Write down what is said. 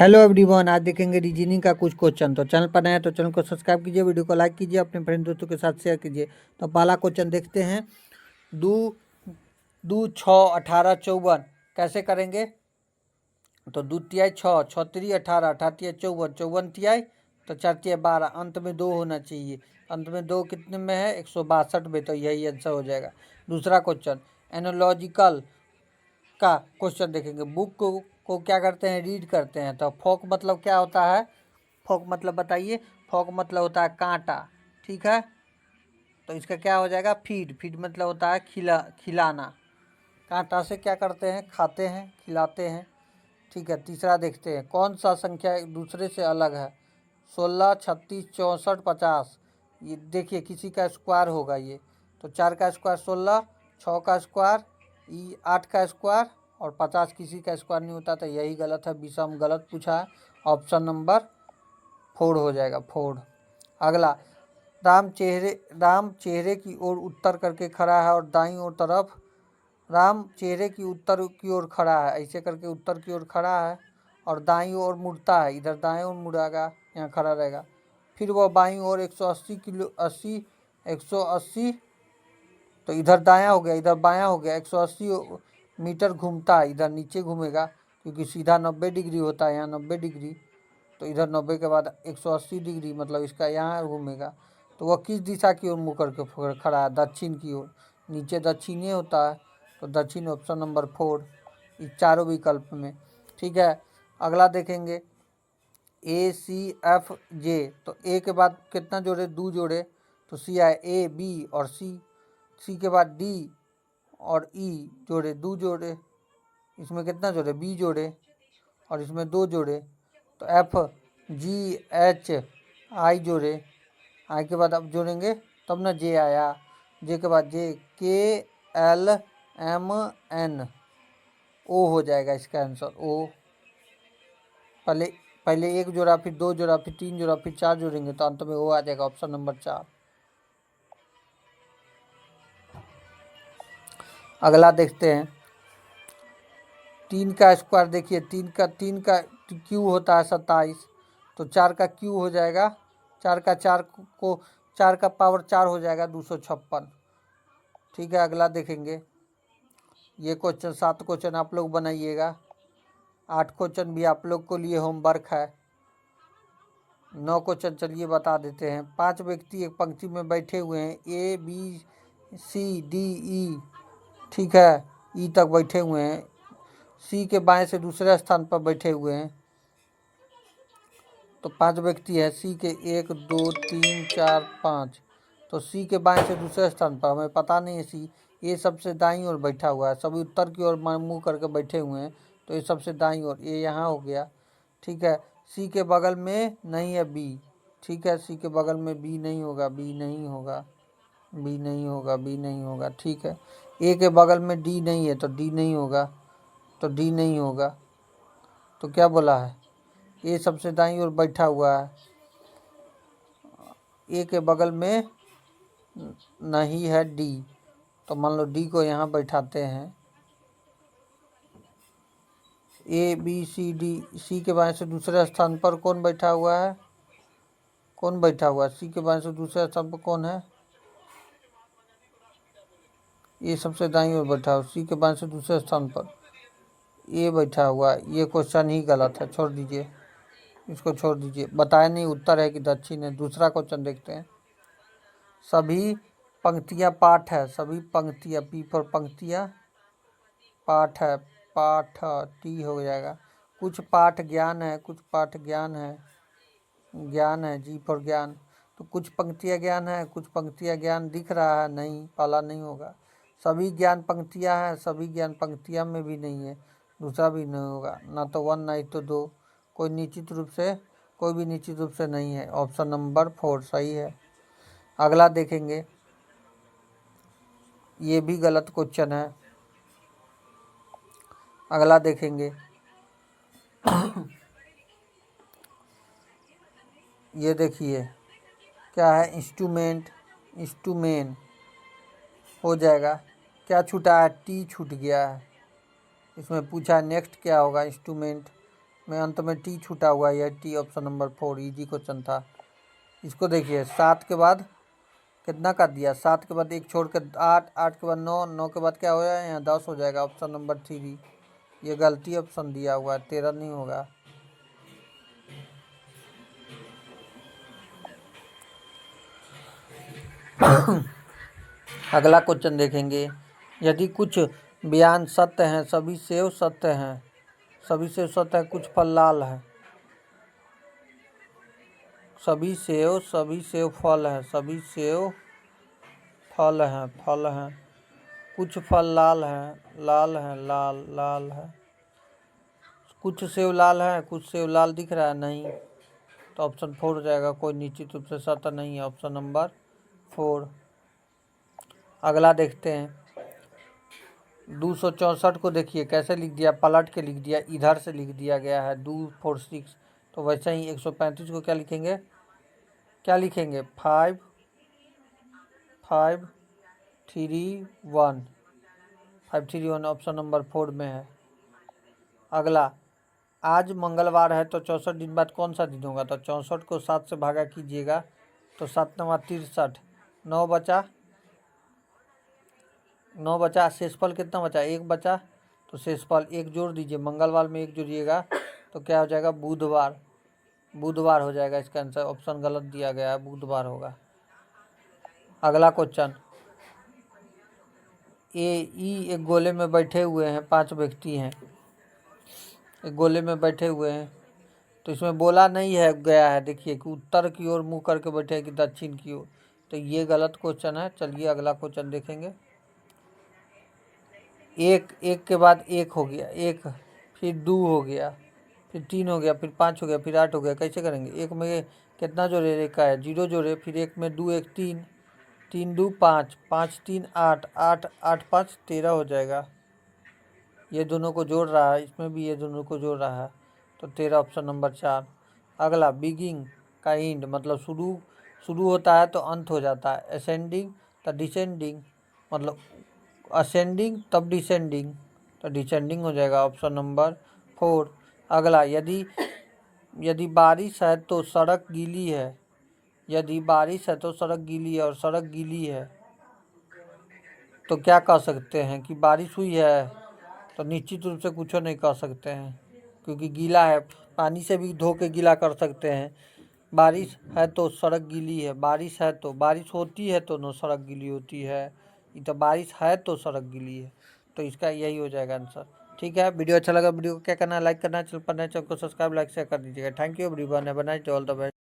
Hello everyone, आज देखेंगे reasoning का कुछ क्वेश्चन। तो चैनल पर नया है तो चैनल को सब्सक्राइब कीजिए, वीडियो को लाइक कीजिए, अपने फ्रेंड दोस्तों के साथ शेयर कीजिए। तो पहला क्वेश्चन देखते हैं। दो दो 6 18 54 कैसे करेंगे? तो 2 तिहाई 6, 6 3 18, 18 तिहाई 54, 54 तिहाई तो 4 तिहाई 12, अंत में 2 होना चाहिए। अंत में 2 कितने में है? 162 में, तो यही आंसर हो जाएगा। दूसरा क्वेश्चन एनोलॉजिकल का क्वेश्चन देखेंगे। बुक को क्या करते हैं? रीड करते हैं। तो फोक मतलब क्या होता है? फोक मतलब बताइए। फोक मतलब होता है कांटा, ठीक है। तो इसका क्या हो जाएगा? फीड। फीड मतलब होता है खिलाना। कांटा से क्या करते हैं? खाते हैं, खिलाते हैं, ठीक है। तीसरा देखते हैं, कौन सा संख्या एक दूसरे से अलग है? 16, 36, 64, 50। ये देखिए किसी का स्क्वायर होगा ये। तो 4 का स्क्वायर 16, 6 का स्क्वायर 8 का स्क्वायर और 50 किसी का स्क्वायर नहीं होता। तो यही गलत है, विषम गलत पूछा है। ऑप्शन नंबर 4 हो जाएगा, 4। अगला, राम चेहरे की ओर उत्तर करके खड़ा है और दाईं ओर तरफ। राम चेहरे की उत्तर की ओर खड़ा है, ऐसे करके उत्तर की ओर खड़ा है और दाईं ओर मुड़ता है, इधर दाएं ओर मुड़ेगा, यहाँ खड़ा रहेगा। फिर वह बाईं ओर 180 तो इधर दायां हो गया, इधर बायां हो गया। 180 मीटर घूमता है, इधर नीचे घूमेगा क्योंकि सीधा 90 डिग्री होता है, यहाँ 90 डिग्री। तो इधर 90 के बाद 180 डिग्री, मतलब इसका यहाँ घूमेगा। तो वह किस दिशा की ओर मुँह करके खड़ा है? दक्षिण की ओर। नीचे दक्षिण ही होता है, तो दक्षिण ऑप्शन नंबर 4 इस चारों विकल्प में, ठीक है। अगला देखेंगे ACFJ। तो ए के बाद कितना जोड़े? 2 जोड़े, तो सी आए AB और सी के बाद D और E जोड़े, 2 जोड़े। इसमें कितना जोड़े? B जोड़े और इसमें 2 जोड़े। तो FGHI जोड़े। आई के बाद अब जोड़ेंगे तब ना J आया। J के बाद KLMN O हो जाएगा इसका आंसर, O। पहले 1 जोड़ा, फिर 2 जोड़ा, फिर 3 जोड़ा, फिर 4 जोड़ेंगे तो अंत में O आ जाएगा, ऑप्शन नंबर 4। अगला देखते हैं, 3 का स्क्वायर देखिए, 3 का क्यू होता है 27, तो 4 का क्यू हो जाएगा, 4 का पावर 4 हो जाएगा 256, ठीक है। अगला देखेंगे, ये क्वेश्चन 7 क्वेश्चन आप लोग बनाइएगा, 8 क्वेश्चन भी आप लोग को लिए होमवर्क है। 9 क्वेश्चन चलिए बता देते हैं। 5 व्यक्ति एक पंक्ति में बैठे हुए हैं, ABCDE, ठीक है, ई तक बैठे हुए हैं। सी के बाएं से दूसरे स्थान पर बैठे हुए हैं। तो 5 व्यक्ति है, सी के 1 2 3 4 5। तो सी के बाएं से दूसरे स्थान पर, हमें पता नहीं है सी। ये सबसे दाईं ओर बैठा हुआ है, सभी उत्तर की ओर मुंह करके बैठे हुए हैं, तो ये सबसे दाईं ओर, ये यहाँ हो गया, ठीक है। सी के बगल में नहीं है बी, ठीक है। सी के बगल में बी नहीं होगा, बी नहीं होगा, बी नहीं होगा, बी नहीं होगा, ठीक है। ए के बगल में डी नहीं है, तो डी नहीं होगा, तो डी नहीं होगा। तो क्या बोला है? ए सबसे दाईं ओर बैठा हुआ है, ए के बगल में नहीं है डी, तो मान लो डी को यहाँ बैठाते हैं। ABCD, सी के बाएं से दूसरे स्थान पर कौन बैठा हुआ है? कौन बैठा हुआ है? सी के बाएं से दूसरे स्थान पर कौन है? ये सबसे दाईं ओर बैठा हुआ, सी के बाएं से दूसरे स्थान पर ये बैठा हुआ है। ये क्वेश्चन ही गलत है, छोड़ दीजिए, इसको छोड़ दीजिए। बताया नहीं उत्तर है कि दक्षिण है। दूसरा क्वेश्चन देखते हैं। सभी पंक्तियां पाठ है, सभी पंक्तियां, पी फॉर पंक्तियां, पाठ है, पाठ टी हो जाएगा। कुछ पाठ ज्ञान है, कुछ पाठ ज्ञान है, ज्ञान है, जी फॉर ज्ञान। तो कुछ पंक्तियां ज्ञान है, कुछ पंक्तियां ज्ञान दिख रहा है, नहीं, पहला नहीं होगा। सभी ज्ञान पंक्तियां हैं, सभी ज्ञान पंक्तियां में भी नहीं है, दूसरा भी नहीं होगा। ना तो 1 ना तो 2, कोई भी निश्चित रूप से नहीं है, ऑप्शन नंबर 4 सही है। अगला देखेंगे, ये भी गलत क्वेश्चन है। अगला देखेंगे, ये देखिए क्या है? इंस्ट्रूमेंट हो जाएगा। क्या छूटा है? टी छूट गया है। इसमें पूछा नेक्स्ट क्या होगा? इंस्ट्रूमेंट में अंत में टी छूटा हुआ है, यह T option number 4 easy question था। इसको देखिए 7 के बाद कितना कर दिया, 7 के बाद 1 छोड़ के 8, 8 के बाद 9, 9 के बाद क्या हो जाएगा यहाँ 10 हो जाएगा, ऑप्शन नंबर 3। ये गलती ऑप्शन दिया हुआ है, 13 नहीं होगा। अगला क्वेश्चन देखेंगे, यदि कुछ बयान सत्य हैं, सभी सेव सत्य हैं, सभी सेव सत्य है, कुछ फल लाल है, सभी सेव फल है, सभी सेव फल हैं, कुछ फल लाल है, लाल है, कुछ सेव लाल है, कुछ सेव लाल दिख रहा है नहीं, तो ऑप्शन 4 हो जाएगा, कोई निश्चित रूप से सत्य नहीं है, ऑप्शन नंबर 4। अगला देखते हैं, 264 को देखिए कैसे लिख दिया, पलट के लिख दिया, इधर से लिख दिया गया है 246, तो वैसे ही 135 को क्या लिखेंगे, 5 5 3 1, 5 3 1 ऑप्शन नंबर 4 में है। अगला, आज मंगलवार है तो 64 दिन बाद कौन सा दिन होगा, तो 64 को 7 से भागा कीजिएगा तो 7 9 63, 9 बचा, शेषफल कितना बचा, 1 बचा, तो शेषफल 1 जोड़ दीजिए, मंगलवार में 1 जोड़िएगा तो क्या हो जाएगा, बुधवार हो जाएगा। इसका आंसर ऑप्शन गलत दिया गया है, बुधवार होगा। अगला क्वेश्चन, एक गोले में बैठे हुए हैं, 5 व्यक्ति हैं, एक गोले में बैठे हुए हैं, तो इसमें बोला नहीं है गया है, देखिए कि उत्तर की ओर मुँह करके बैठे हैं कि दक्षिण की ओर, तो ये गलत क्वेश्चन है। चलिए अगला क्वेश्चन देखेंगे, एक के बाद 1 हो गया, 1 फिर 2 हो गया, फिर 3 हो गया, फिर 5 हो गया, फिर 8 हो गया, कैसे करेंगे, 1 में कितना जोड़े, रेखा है 0 जोड़े, फिर 1 में 2 1 3, 3 2 5, 5 3 8, 8 8 5 13 हो जाएगा। ये दोनों को जोड़ रहा है, इसमें भी ये दोनों को जोड़ रहा है, तो 13 ऑप्शन नंबर 4। अगला, बिगिंग का एंड मतलब शुरू होता है तो अंत हो जाता है, असेंडिंग तो डिसेंडिंग, मतलब असेंडिंग तब डिसेंडिंग, तो डिसेंडिंग हो जाएगा, ऑप्शन नंबर 4। अगला, यदि बारिश है तो सड़क गीली है, यदि बारिश है तो सड़क गीली है और सड़क गीली है, तो क्या कह सकते हैं कि बारिश हुई है, तो निश्चित रूप से कुछ नहीं कह सकते हैं क्योंकि गीला है, पानी से भी धो के गीला कर सकते हैं। बारिश है तो सड़क गीली है, बारिश है तो बारिश होती है तो न सड़क गीली होती है, ये तो बारिश है तो सड़क गीली है, तो इसका यही हो जाएगा आंसर। ठीक है, वीडियो अच्छा लगा, वीडियो को क्या करना है, लाइक करना है, चैनल पर नए चैनल को सब्सक्राइब लाइक शेयर कर दीजिएगा। Thank you everyone, have a nice day, all the best.